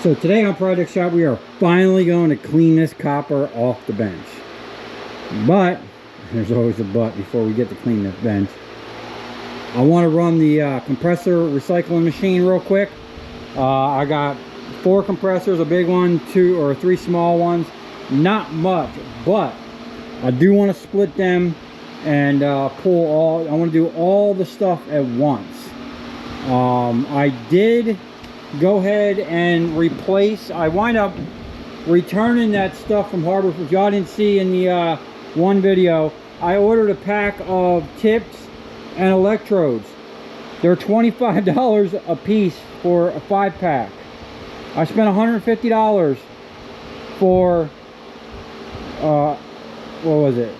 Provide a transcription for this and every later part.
So today on Project Shop, we are finally going to clean this copper off the bench. But, there's always a but before we get to clean this bench. I want to run the compressor recycling machine real quick. I got 4 compressors, a big one, 2 or 3 small ones. Not much, but I do want to split them and pull all. I want to do all the stuff at once. I did go ahead and replace. I wind up returning that stuff from Harbor. If y'all didn't see in the one video, I ordered a pack of tips and electrodes. They're $25 a piece for a 5-pack. I spent $150 for what was it,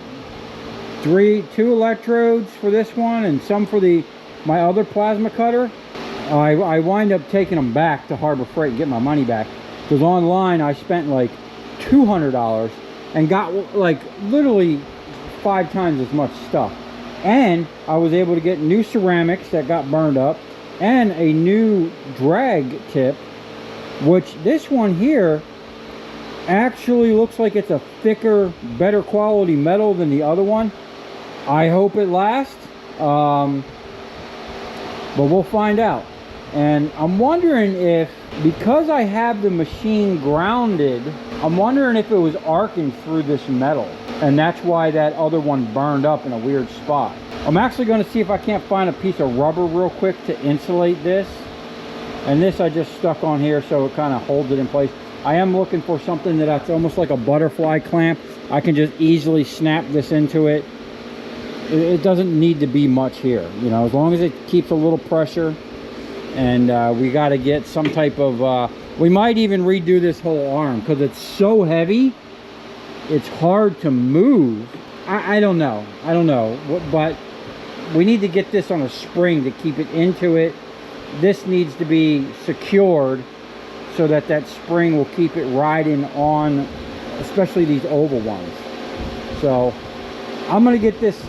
2 electrodes for this one and some for my other plasma cutter. I wind up taking them back to Harbor Freight and get my money back, because online I spent like $200 and got like literally 5 times as much stuff. And I was able to get new ceramics that got burned up and a new drag tip, which this one here actually looks like it's a thicker, better quality metal than the other one. I hope it lasts, but we'll find out. And I'm wondering if, because I have the machine grounded, I'm wondering if it was arcing through this metal, and that's why that other one burned up in a weird spot. I'm actually going to see if I can't find a piece of rubber real quick to insulate this. And this I just stuck on here so it kind of holds it in place. I am looking for something that's almost like a butterfly clamp. I can just easily snap this into it. It doesn't need to be much here, you know, as long as it keeps a little pressure. And we got to get some type of, we might even redo this whole arm because it's so heavy. It's hard to move. I don't know. But we need to get this on a spring to keep it into it. This needs to be secured so that that spring will keep it riding on, especially these oval ones. So I'm going to get this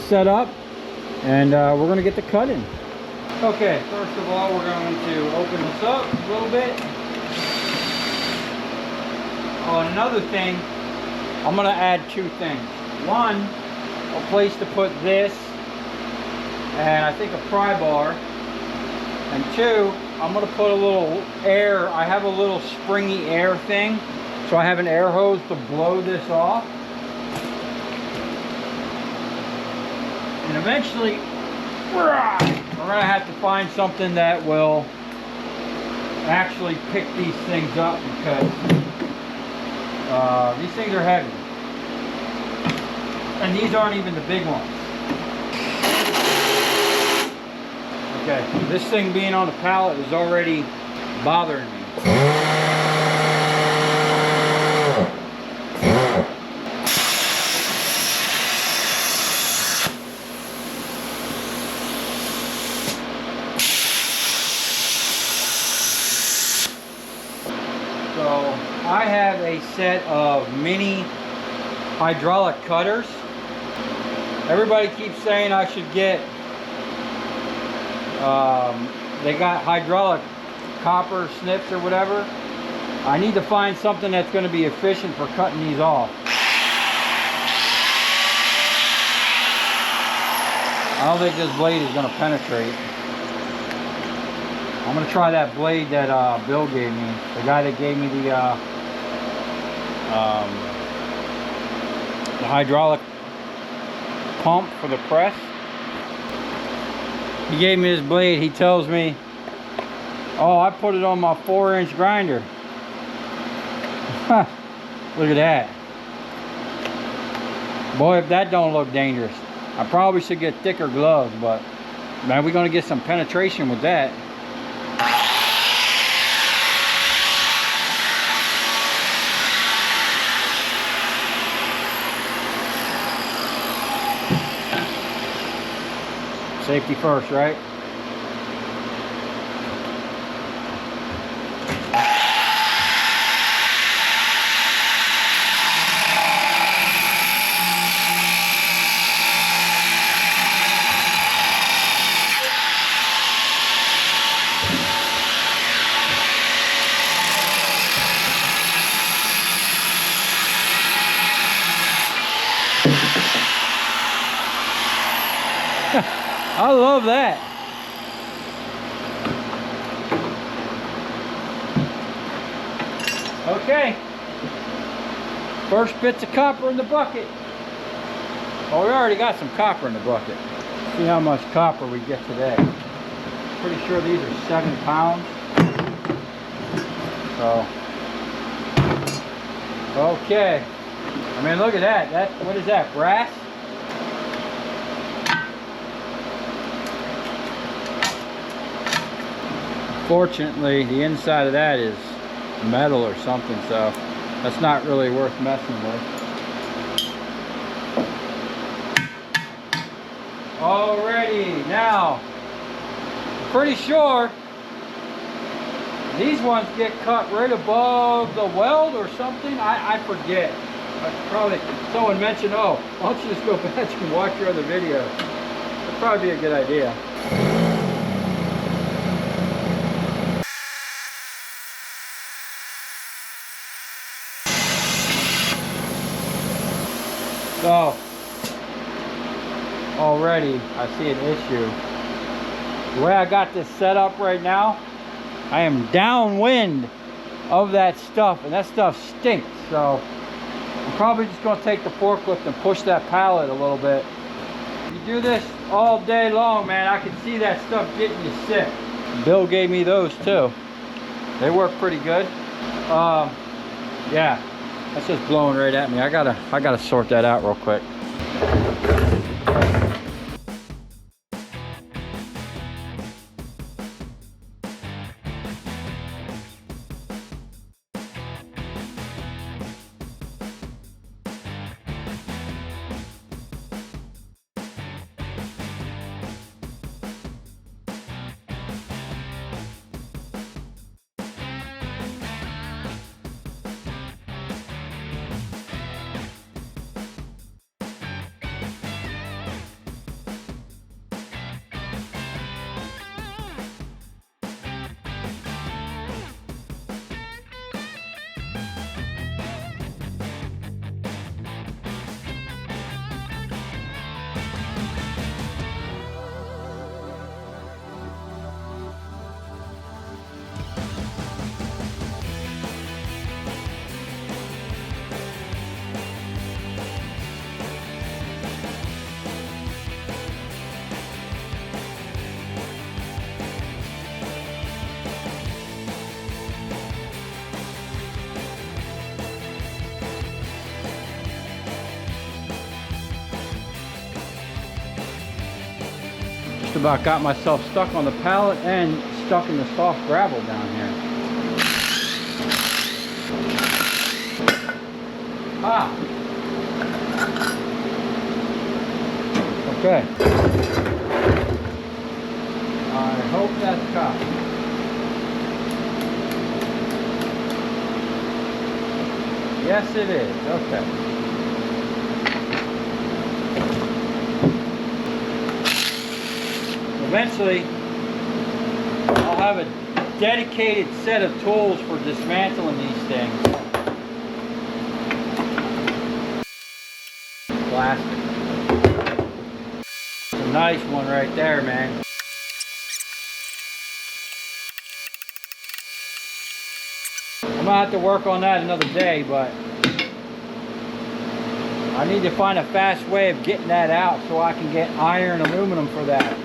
set up, and we're going to get the cut in. Okay, first of all, we're going to open this up a little bit. Oh, another thing, I'm going to add 2 things. One, a place to put this, and I think a pry bar. And 2, I'm going to put a little air. I have a little springy air thing, so I have an air hose to blow this off. And eventually, we're going to have to find something that will actually pick these things up, because these things are heavy. And these aren't even the big ones. Okay, this thing being on the pallet is already bothering me. I have a set of mini hydraulic cutters. Everybody keeps saying I should get, they got hydraulic copper snips or whatever. I need to find something that's going to be efficient for cutting these off. I don't think this blade is going to penetrate. I'm going to try that blade that Bill gave me. The guy that gave me the hydraulic pump for the press. He gave me this blade. He tells me, oh, I put it on my 4-inch grinder. Look at that. Boy, if that don't look dangerous. I probably should get thicker gloves, but man, we're going to get some penetration with that. Safety first, right? I love that. Okay. First bits of copper in the bucket. Oh, we already got some copper in the bucket. See how much copper we get today. Pretty sure these are 7 pounds. So, okay. I mean, look at that. What is that, brass? Fortunately, the inside of that is metal or something, so that's not really worth messing with. Alrighty, now, I'm pretty sure these ones get cut right above the weld or something. I forget. Probably someone mentioned, oh, why don't you just go back and watch your other videos. That'd probably be a good idea. So, already I see an issue. The way I got this set up right now, I am downwind of that stuff, and that stuff stinks. So, I'm probably just going to take the forklift and push that pallet a little bit. You do this all day long, man, I can see that stuff getting you sick. Bill gave me those too. They work pretty good. Yeah. That's just blowing right at me. I gotta sort that out real quick. About got myself stuck on the pallet and stuck in the soft gravel down here. Ah. Okay. I hope that's copy. Yes, it is. Okay. Eventually, I'll have a dedicated set of tools for dismantling these things. Plastic. It's a nice one right there, man. I'm gonna have to work on that another day, but I need to find a fast way of getting that out so I can get iron aluminum for that.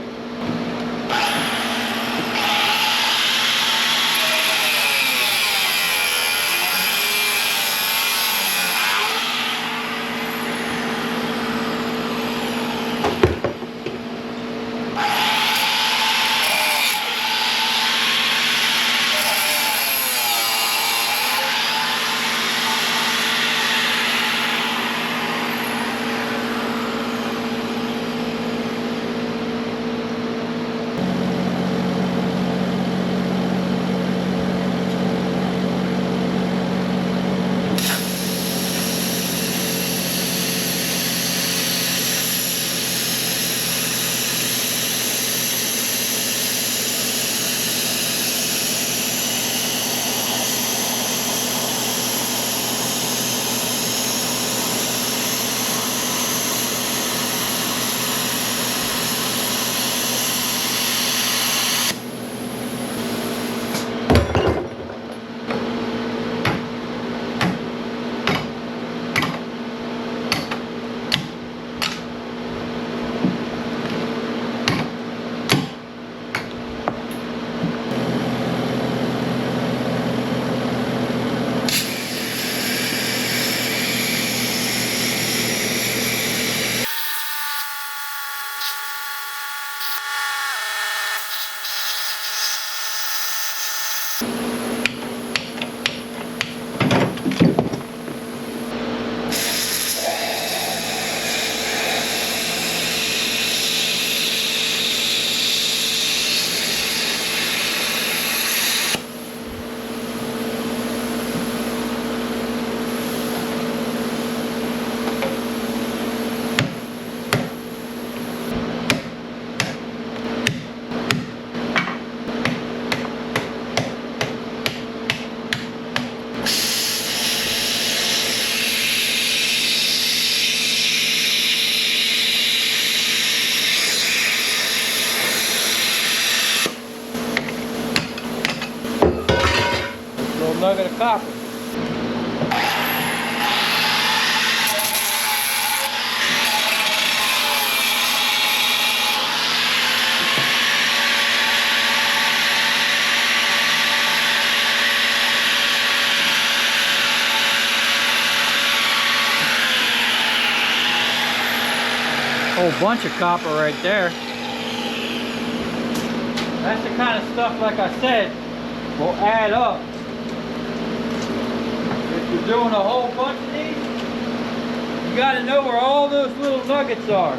nugget of copper. Whole bunch of copper right there. That's the kind of stuff, like I said, will add up. If you're doing a whole bunch of these, you got to know where all those little nuggets are.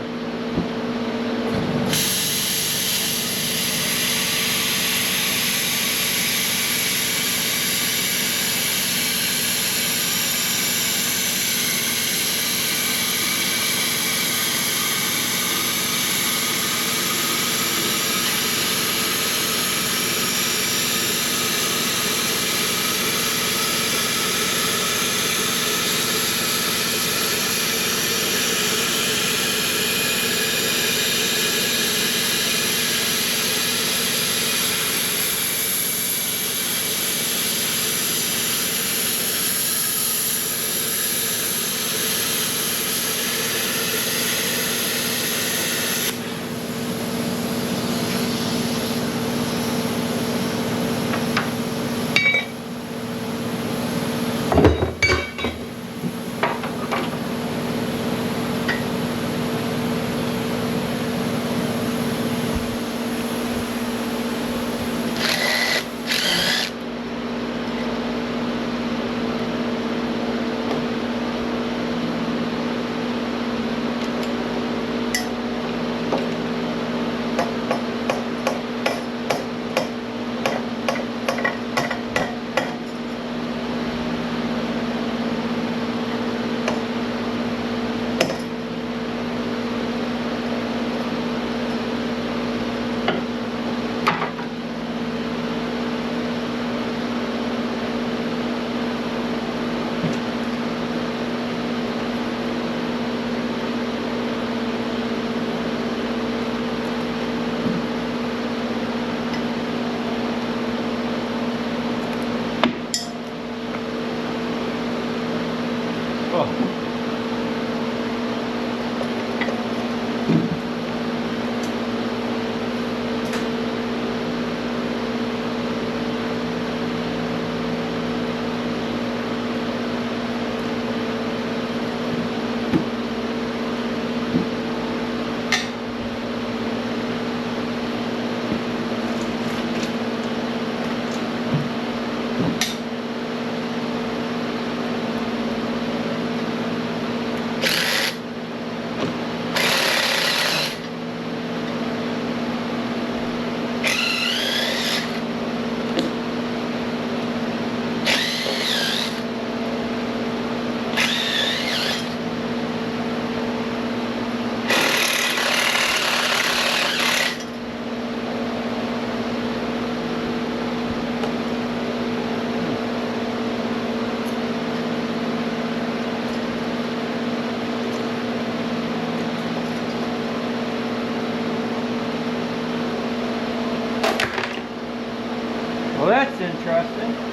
Well, that's interesting.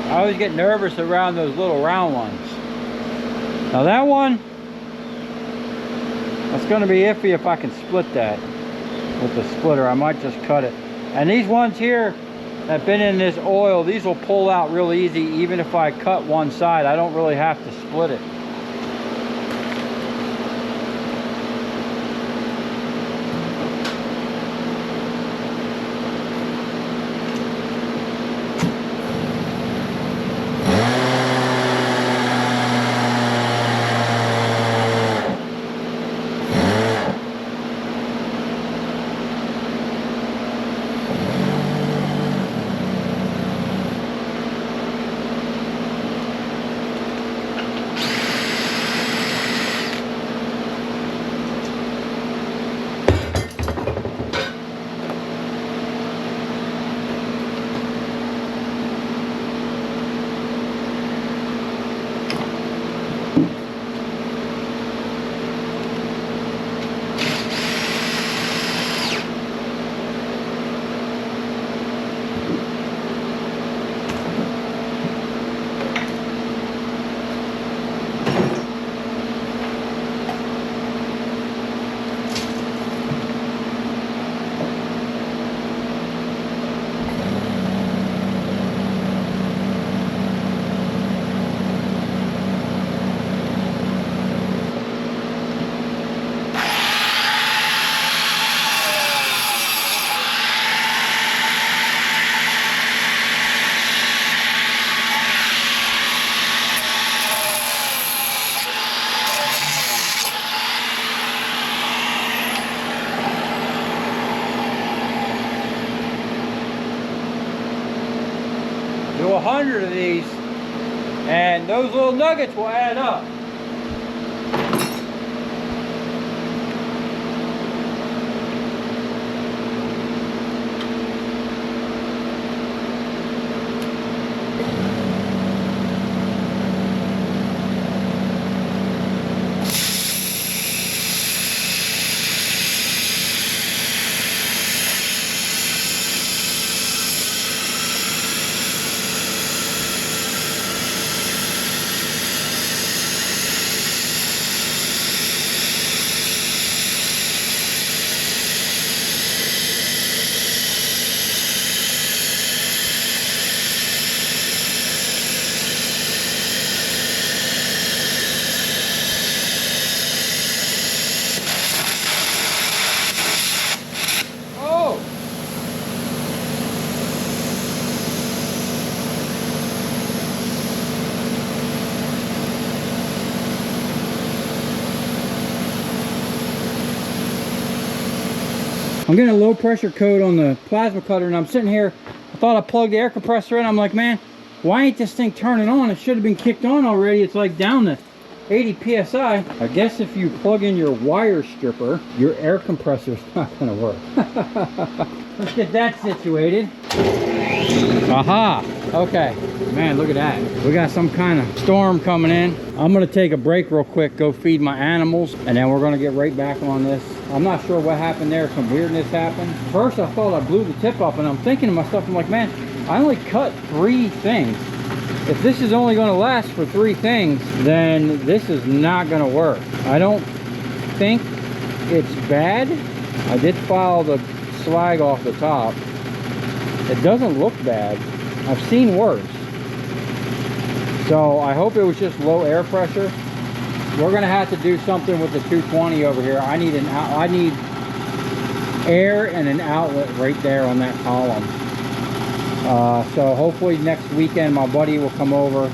I always get nervous around those little round ones. Now that one, that's going to be iffy if I can split that with the splitter. I might just cut it. And these ones here that have been in this oil, these will pull out real easy. Even if I cut one side, I don't really have to split it. Do 100 of these, and those little nuggets will add up. I'm getting a low pressure coat on the plasma cutter, and I'm sitting here. I thought I plugged the air compressor in. I'm like, man, why ain't this thing turning on? It should have been kicked on already. It's like down to 80 psi. I guess if you plug in your wire stripper, your air compressor is not going to work. Let's get that situated. Aha! Okay, man, look at that. We got some kind of storm coming in. I'm gonna take a break real quick, go feed my animals, and then we're gonna get right back on this. I'm not sure what happened there. Some weirdness happened. First, I thought I blew the tip up, and I'm thinking to myself, I'm like, man, I only cut 3 things. If this is only gonna last for 3 things, then this is not gonna work. I don't think it's bad. I did file the slag off the top. It doesn't look bad. I've seen worse. So I hope it was just low air pressure. We're gonna have to do something with the 220 over here. I need air and an outlet right there on that column. So hopefully next weekend my buddy will come over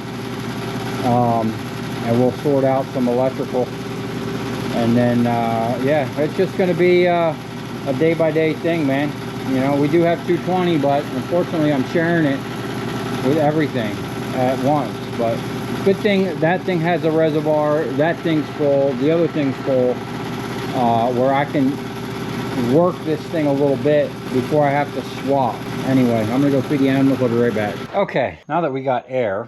and we'll sort out some electrical. And then yeah, it's just gonna be a day-by-day thing, man. You know, we do have 220, but unfortunately I'm sharing it with everything at once. But good thing that thing has a reservoir, that thing's full, the other thing's full, where I can work this thing a little bit before I have to swap. Anyway, I'm gonna go feed the animals. I'll be right back. Okay, now that we got air,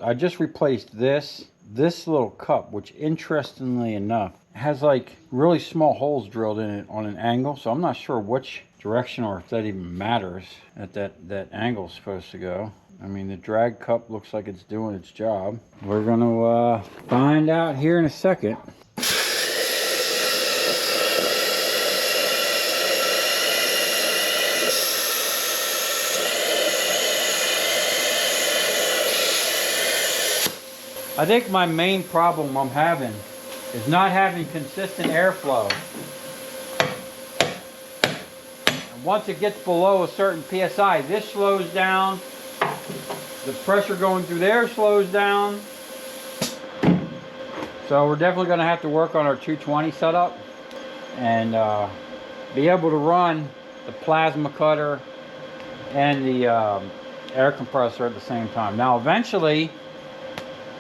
I just replaced this little cup, which interestingly enough has like really small holes drilled in it on an angle, so I'm not sure which direction or if that even matters at that angle is supposed to go. I mean, the drag cup looks like it's doing its job. We're gonna find out here in a second. I think my main problem I'm having is not having consistent airflow. And once it gets below a certain PSI, this slows down. The pressure going through there slows down. So we're definitely going to have to work on our 220 setup and be able to run the plasma cutter and the air compressor at the same time. Now eventually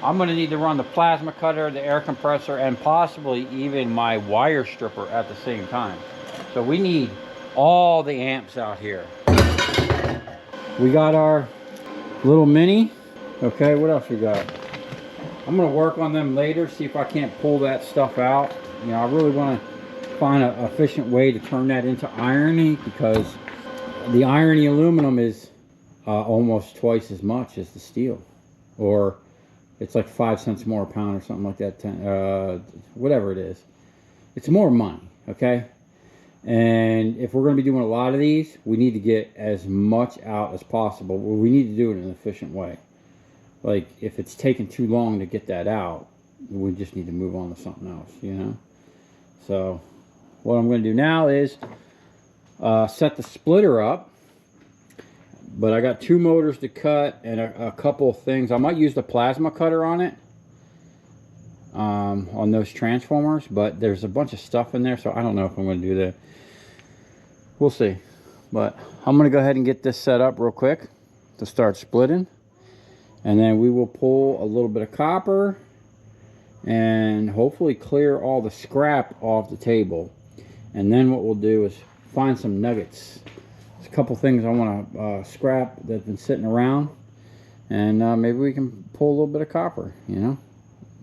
I'm going to need to run the plasma cutter, the air compressor, and possibly even my wire stripper at the same time. So we need all the amps out here. We got our little mini. Okay, what else we got? I'm going to work on them later, see if I can't pull that stuff out. You know, I really want to find an efficient way to turn that into irony, because the irony aluminum is almost twice as much as the steel, or it's like 5 cents more a pound or something like that, whatever it is. It's more money, okay? And if we're going to be doing a lot of these, we need to get as much out as possible. Well, we need to do it in an efficient way. Like, if it's taking too long to get that out, we just need to move on to something else, you know? So, what I'm going to do now is set the splitter up. But I got 2 motors to cut and a couple of things. I might use the plasma cutter on it, on those transformers, but there's a bunch of stuff in there, so I don't know if I'm going to do that. We'll see. But I'm going to go ahead and get this set up real quick to start splitting. And then we will pull a little bit of copper and hopefully clear all the scrap off the table. And then what we'll do is find some nuggets. There's a couple things I want to scrap that's been sitting around, and maybe we can pull a little bit of copper, you know.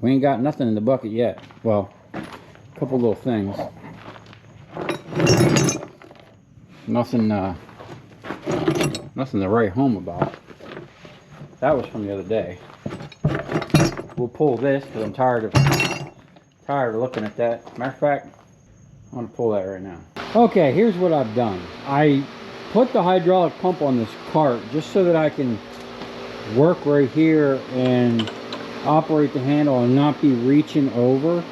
We ain't got nothing in the bucket yet. Well, a couple little things. Nothing to write home about. That was from the other day. We'll pull this because I'm tired of looking at that. Matter of fact, I'm gonna pull that right now. Okay, here's what I've done. I put the hydraulic pump on this cart just so that I can work right here and operate the handle and not be reaching over.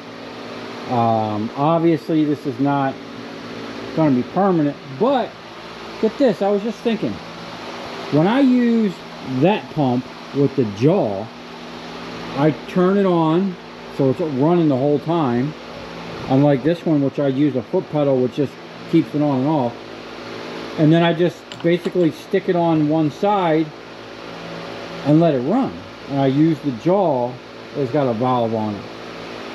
Obviously this is not going to be permanent, but get this, I was just thinking, when I use that pump with the jaw, I turn it on so it's running the whole time, unlike this one which I use a foot pedal which just keeps it on and off. And then I just basically stick it on one side and let it run. And I use the jaw, it's got a valve on it.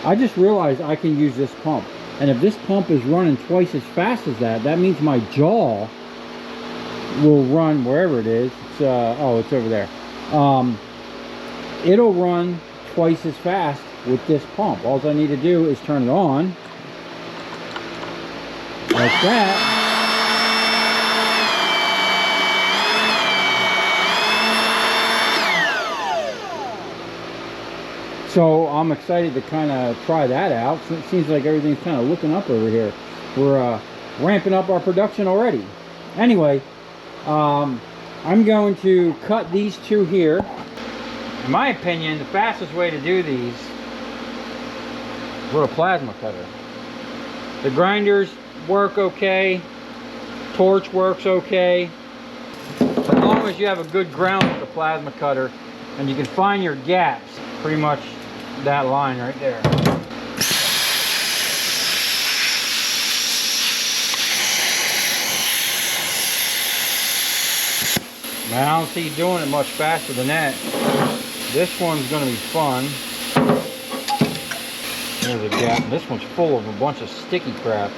I just realized I can use this pump. And if this pump is running twice as fast as that, that means my jaw will run wherever it is. It's, oh, it's over there. It'll run twice as fast with this pump. All I need to do is turn it on like that. So I'm excited to kind of try that out. So it seems like everything's kind of looking up over here. We're ramping up our production already. Anyway, I'm going to cut these two here. In my opinion, the fastest way to do these is with a plasma cutter. The grinders work okay. Torch works okay. As long as you have a good ground with the plasma cutter and you can find your gaps, pretty much that line right there. Now I don't see you doing it much faster than that. This one's going to be fun. There's a gap. This one's full of a bunch of sticky crap.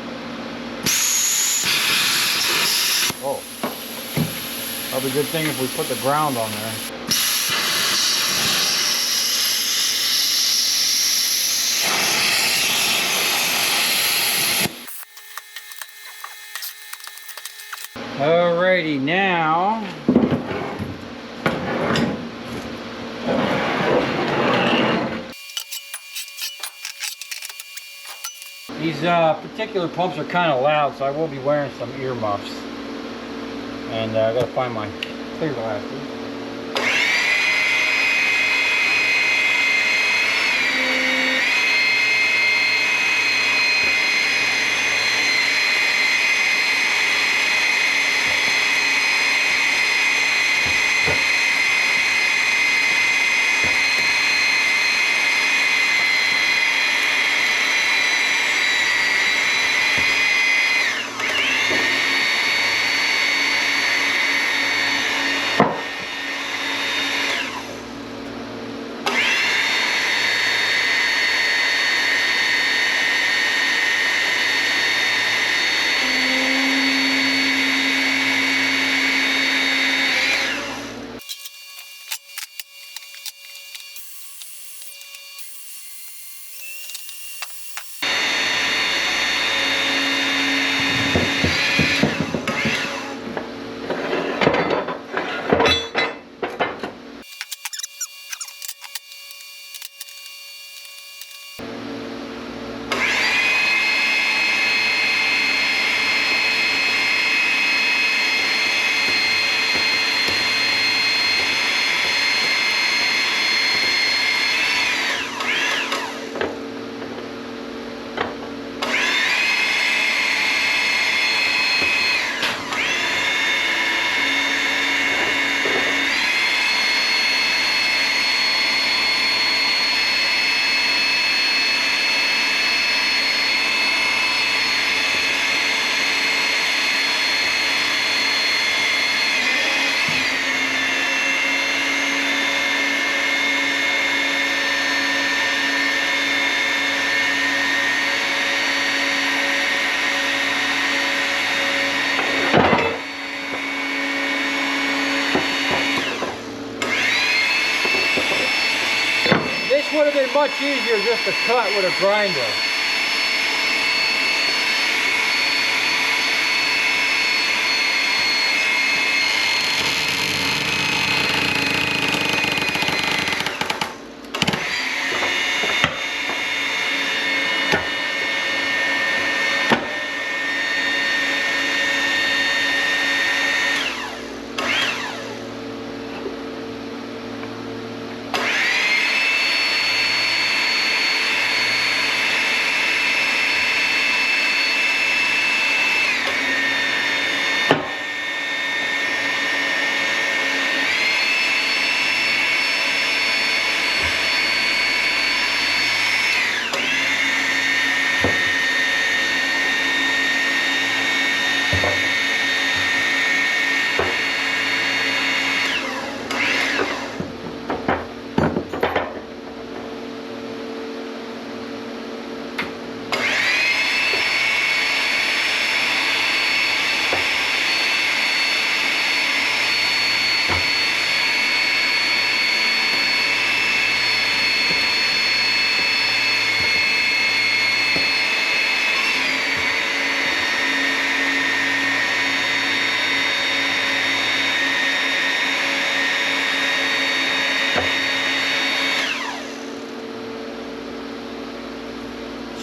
Oh, that'll be a good thing if we put the ground on there. Alrighty, now These particular pumps are kind of loud, so I will be wearing some earmuffs. And I gotta find my clear glasses. Would have been much easier just to cut with a grinder.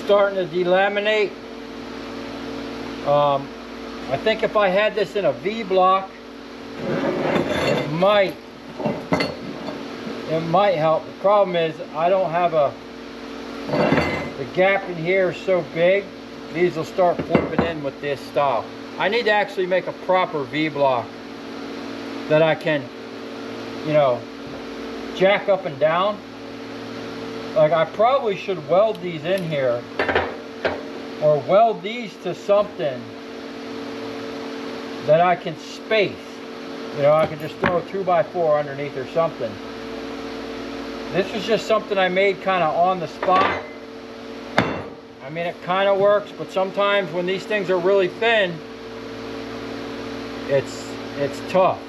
Starting to delaminate. I think if I had this in a V block, it might help. The problem is I don't have the gap in here is so big, these will start flipping in with this style. I need to actually make a proper V block that I can, you know, jack up and down. Like, I probably should weld these in here, or weld these to something that I can space. You know, I can just throw a 2x4 underneath or something. This was just something I made kind of on the spot. I mean, it kind of works, but sometimes when these things are really thin, it's tough.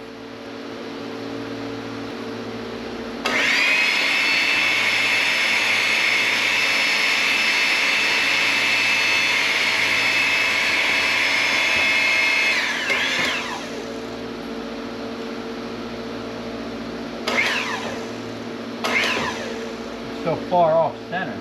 So far off center.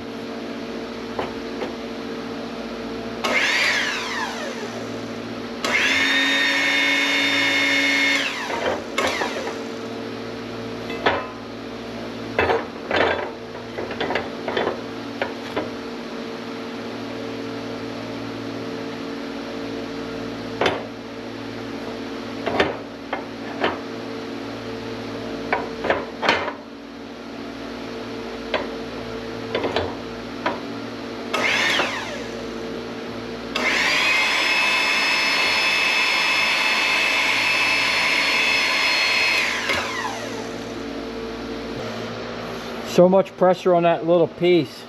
so much pressure on that little piece,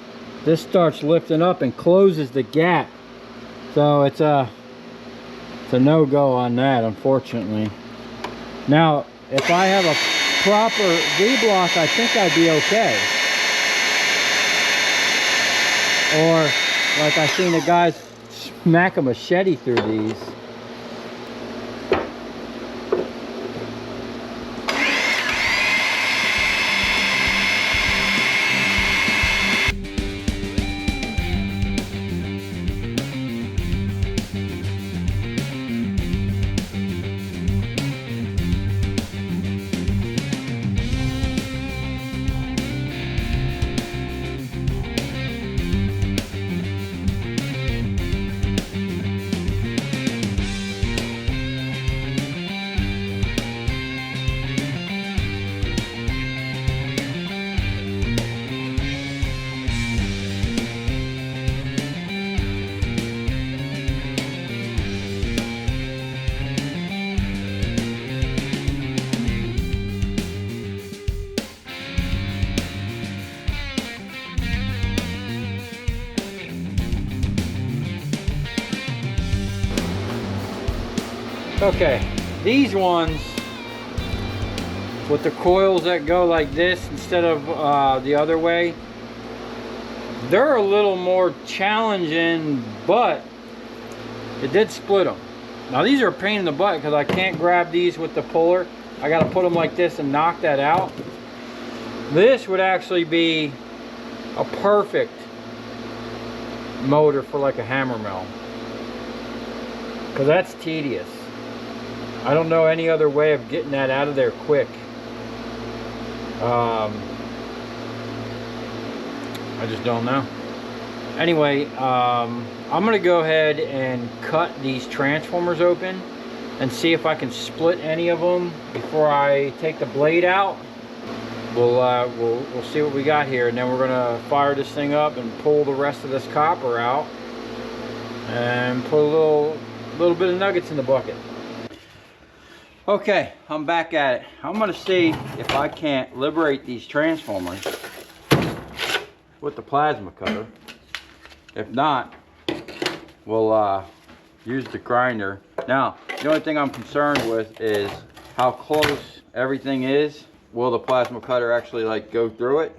this starts lifting up and closes the gap. So it's a no-go on that, unfortunately. Now, if I have a proper V-block, I think I'd be okay. Or like I seen the guys smack a machete through these. Okay, these ones with the coils that go like this instead of the other way, they're a little more challenging, but it did split them. Now these are a pain in the butt because I can't grab these with the puller. I got to put them like this and knock that out. This would actually be a perfect motor for like a hammer mill, because that's tedious. I don't know any other way of getting that out of there quick. I just don't know. Anyway, I'm gonna go ahead and cut these transformers open and see if I can split any of them before I take the blade out. We'll see what we got here, and then we're gonna fire this thing up and pull the rest of this copper out and put a little bit of nuggets in the bucket. Okay, I'm back at it. I'm gonna see if I can't liberate these transformers with the plasma cutter. If not, we'll use the grinder. Now, the only thing I'm concerned with is how close everything is. Will the plasma cutter actually like go through it?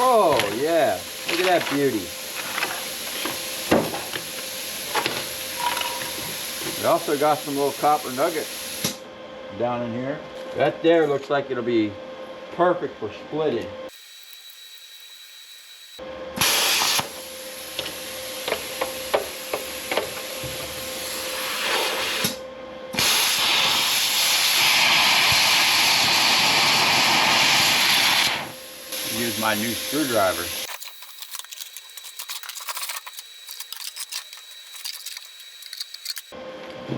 Oh yeah, look at that beauty. We also got some little copper nuggets down in here. That there looks like it'll be perfect for splitting. Use my new screwdriver.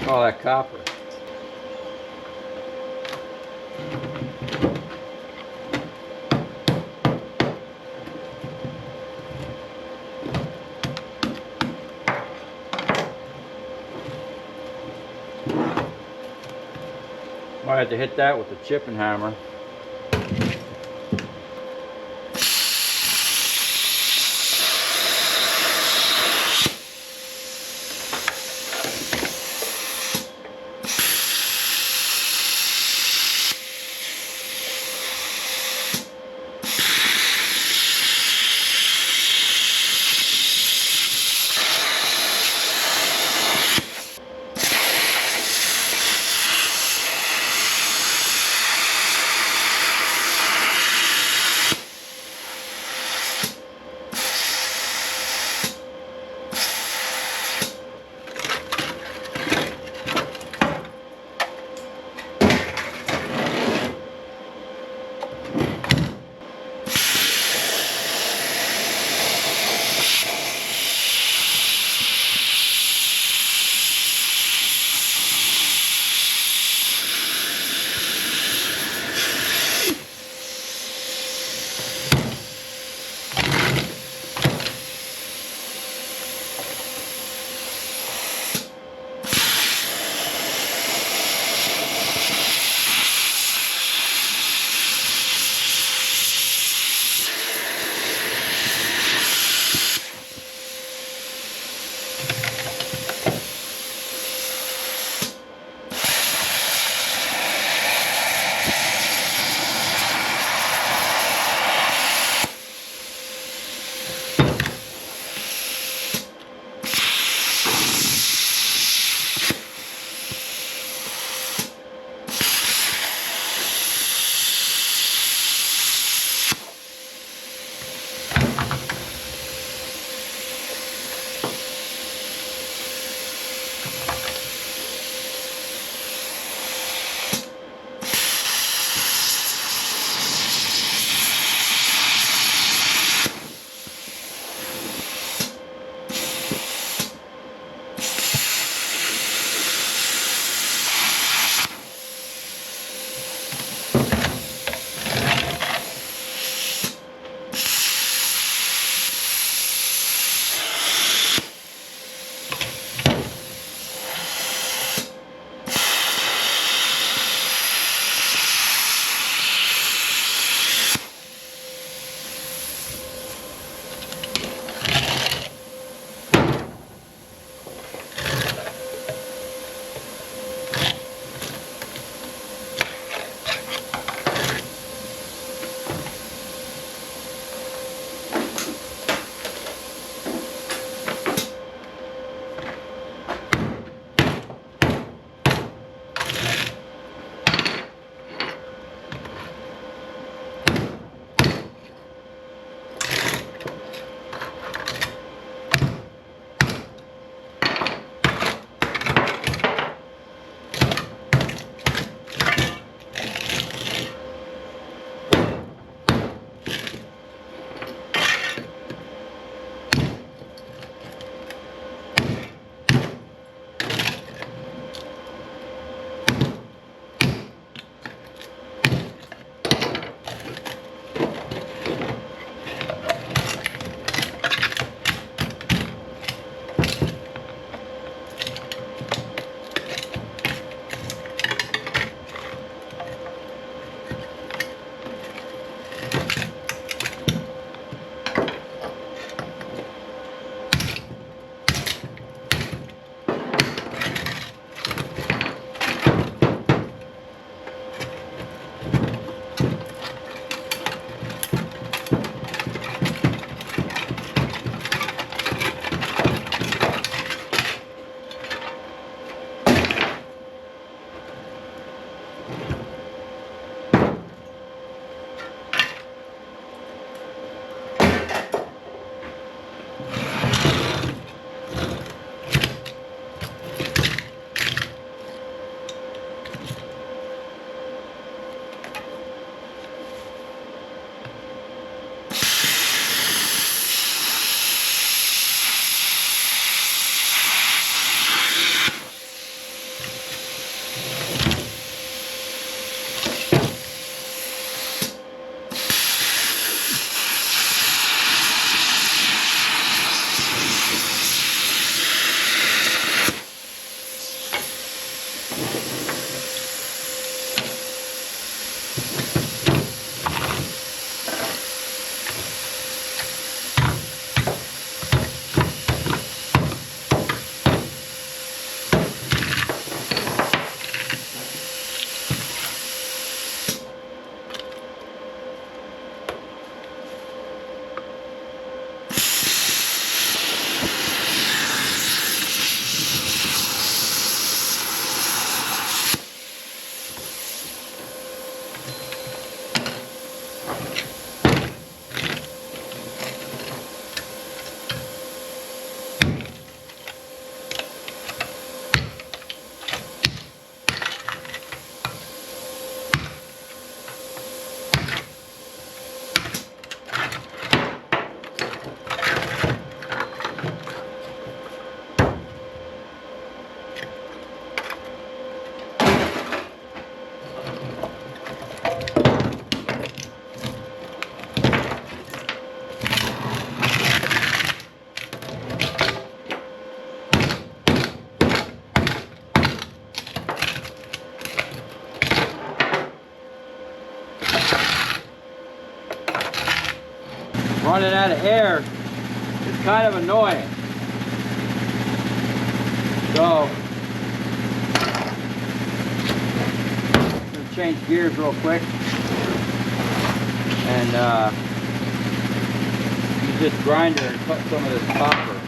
All that copper. Might have to hit that with the chipping hammer. Running out of air is kind of annoying. So, I'm going to change gears real quick and use this grinder and cut some of this copper.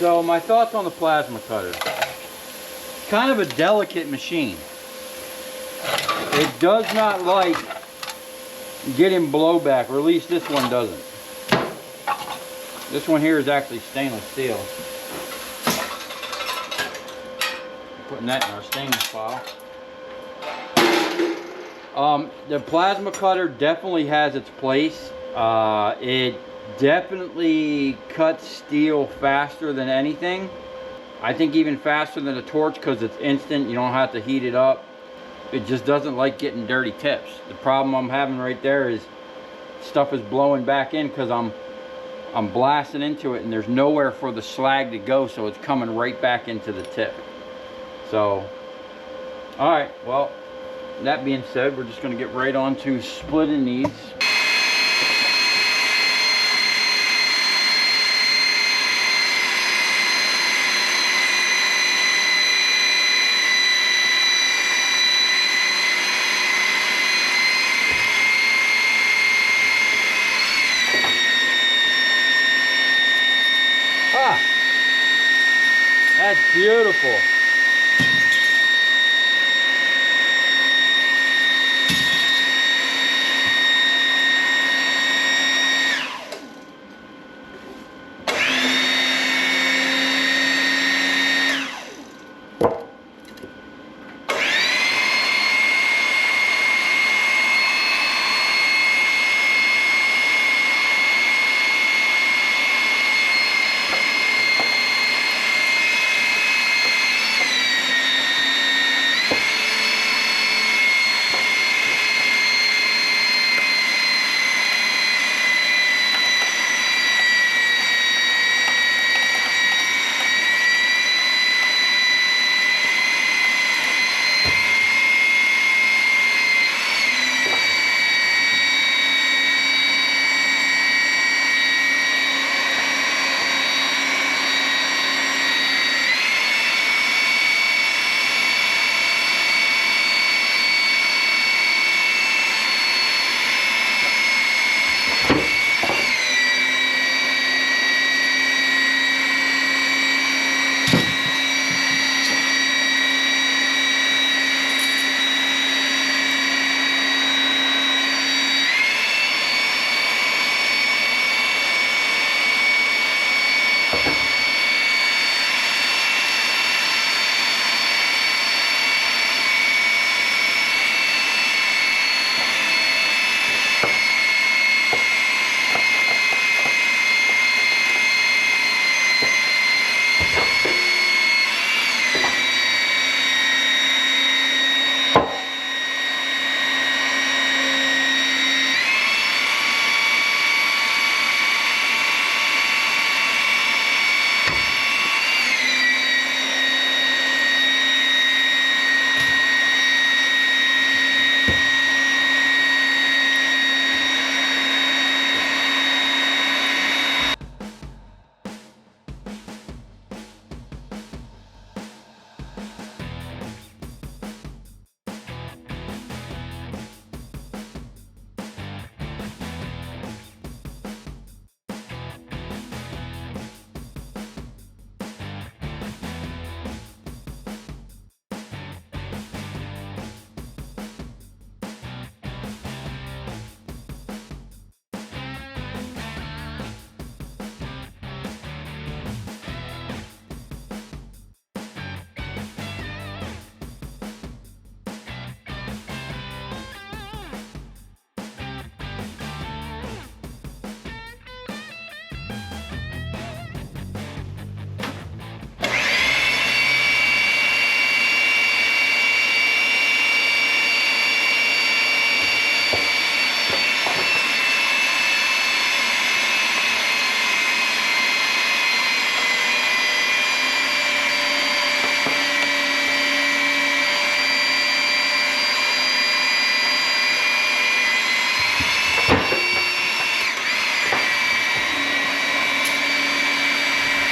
So my thoughts on the plasma cutter. Kind of a delicate machine. It does not like getting blowback, or at least this one doesn't. This one here is actually stainless steel. Putting that in our stainless file. The plasma cutter definitely has its place. It definitely cuts steel faster than anything. I think even faster than a torch because it's instant. You don't have to heat it up. It just doesn't like getting dirty tips. The problem I'm having right there is stuff is blowing back in because I'm blasting into it and there's nowhere for the slag to go, so it's coming right back into the tip. So, all right, well, that being said, we're just going to get right on to splitting these. Ah, that's beautiful.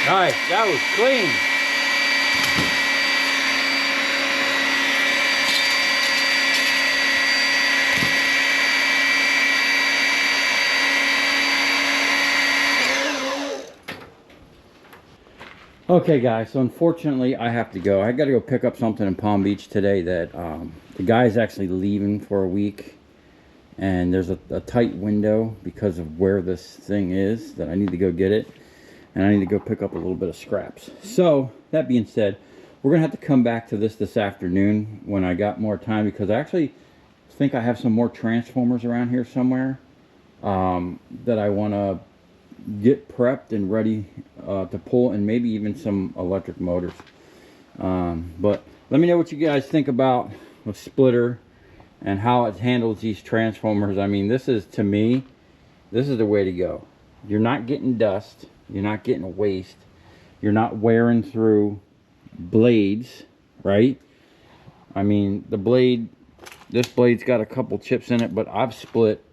Nice, that was clean. Okay guys, so unfortunately I have to go. I got to go pick up something in Palm Beach today that the guy's actually leaving for a week. And there's a tight window because of where this thing is that I need to go get it. And I need to go pick up a little bit of scraps. So, that being said, we're gonna have to come back to this afternoon when I got more time, because I actually think I have some more transformers around here somewhere that I want to get prepped and ready to pull, and maybe even some electric motors. But let me know what you guys think about a splitter and how it handles these transformers. I mean, this is, to me, this is the way to go. You're not getting dust, you're not getting waste, you're not wearing through blades, right? I mean, the blade, this blade's got a couple chips in it, but I've split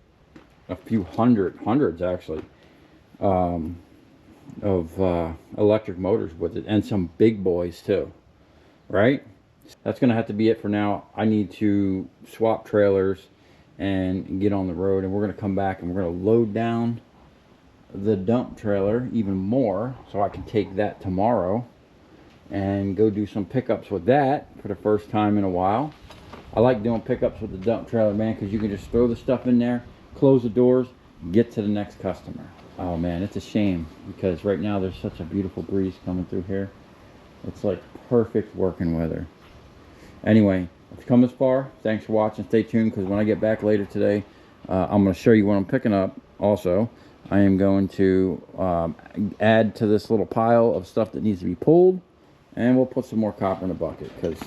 a few hundreds actually, of electric motors with it, and some big boys too, right? That's gonna have to be it for now. I need to swap trailers and get on the road, and we're gonna come back and we're gonna load down the dump trailer even more, so I can take that tomorrow and go do some pickups with that for the first time in a while. I like doing pickups with the dump trailer, man, because you can just throw the stuff in there, close the doors, get to the next customer. Oh man, it's a shame because right now there's such a beautiful breeze coming through here. It's like perfect working weather. Anyway, if you come this far, thanks for watching. Stay tuned, because when I get back later today, I'm going to show you what I'm picking up. Also, I am going to add to this little pile of stuff that needs to be pulled, and we'll put some more copper in the bucket because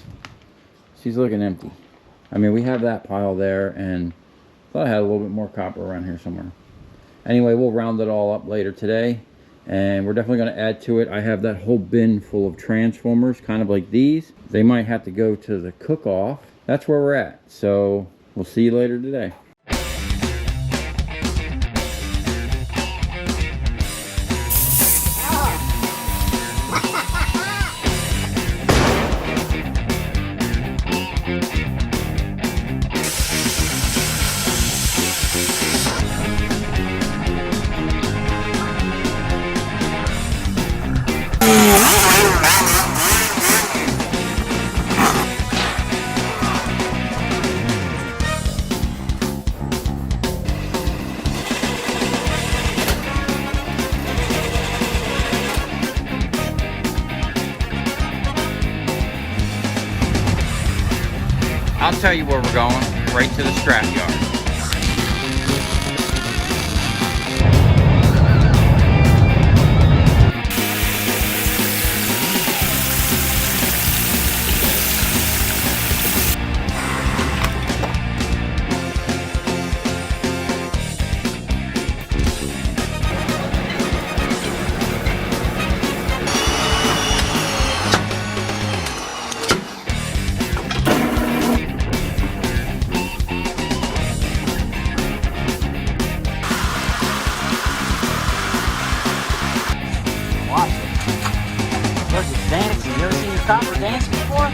she's looking empty. I mean, we have that pile there, and I thought I had a little bit more copper around here somewhere. Anyway, we'll round it all up later today, and we're definitely going to add to it. I have that whole bin full of transformers, kind of like these. They might have to go to the cook-off. That's where we're at. So we'll see you later today. I'll tell you where we're going, right to the scrap yard. Dancing. You ever seen your copper dancing before?